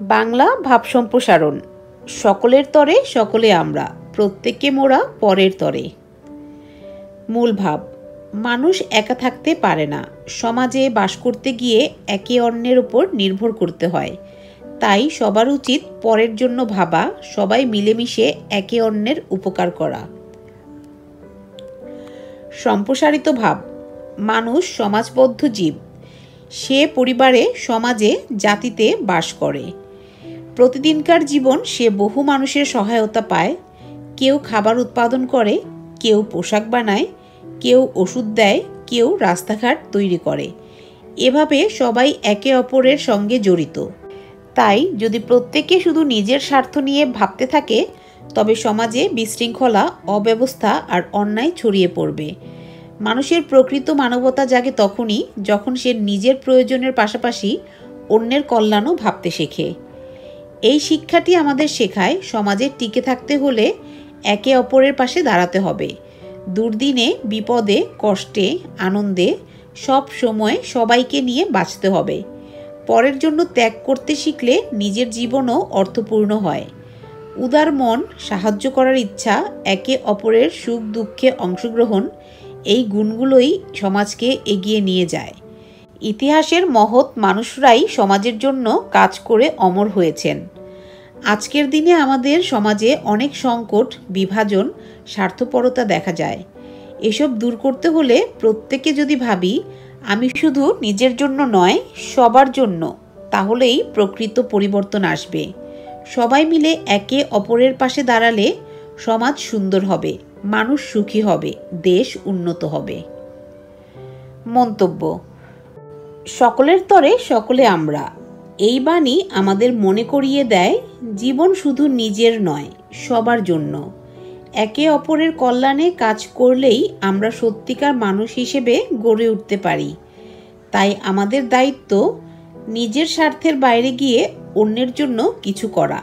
বাংলা ভাব সম্প্রসারণ। সকলের তরে সকলে আমরা, প্রত্যেকে মোরা পরের তরে। মূল ভাব, মানুষ একা থাকতে পারে না। সমাজে বাস করতে গিয়ে একে অন্যের উপর নির্ভর করতে হয়। তাই সবার উচিত পরের জন্য ভাবা, সবাই মিলেমিশে একে অন্যের উপকার করা। সম্প্রসারিত ভাব, মানুষ সমাজবদ্ধ জীব। সে পরিবারে, সমাজে, জাতিতে বাস করে। প্রতিদিনকার জীবন সে বহু মানুষের সহায়তা পায়। কেউ খাবার উৎপাদন করে, কেউ পোশাক বানায়, কেউ ওষুধ দেয়, কেউ রাস্তাঘাট তৈরি করে। এভাবে সবাই একে অপরের সঙ্গে জড়িত। তাই যদি প্রত্যেকে শুধু নিজের স্বার্থ নিয়ে ভাবতে থাকে, তবে সমাজে বিশৃঙ্খলা, অব্যবস্থা আর অন্যায় ছড়িয়ে পড়বে। মানুষের প্রকৃত মানবতা জাগে তখনই যখন সে নিজের প্রয়োজনের পাশাপাশি অন্যের কল্যাণও ভাবতে শেখে। এই শিক্ষাটি আমাদের শেখায় সমাজে টিকে থাকতে হলে একে অপরের পাশে দাঁড়াতে হবে। দুর্দিনে, বিপদে, কষ্টে, আনন্দে সব সময় সবাইকে নিয়ে বাঁচতে হবে। পরের জন্য ত্যাগ করতে শিখলে নিজের জীবনও অর্থপূর্ণ হয়। উদার মন, সাহায্য করার ইচ্ছা, একে অপরের সুখ দুঃখে অংশগ্রহণ, এই গুণগুলোই সমাজকে এগিয়ে নিয়ে যায়। ইতিহাসের মহৎ মানুষরাই সমাজের জন্য কাজ করে অমর হয়েছেন। আজকের দিনে আমাদের সমাজে অনেক সংকট, বিভাজন, স্বার্থপরতা দেখা যায়। এসব দূর করতে হলে প্রত্যেকে যদি ভাবি আমি শুধু নিজের জন্য নয়, সবার জন্য, তাহলেই প্রকৃত পরিবর্তন আসবে। সবাই মিলে একে অপরের পাশে দাঁড়ালে সমাজ সুন্দর হবে, মানুষ সুখী হবে, দেশ উন্নত হবে। মন্তব্য: সকলের তরে সকলে আমরা। এই বাণী আমাদের মনে করিয়ে দেয় জীবন শুধু নিজের নয়, সবার জন্য। একে অপরের কল্যাণে কাজ করলেই আমরা সত্যিকার মানুষ হিসেবে গড়ে উঠতে পারি। তাই আমাদের দায়িত্ব নিজের স্বার্থের বাইরে গিয়ে অন্যের জন্য কিছু করা।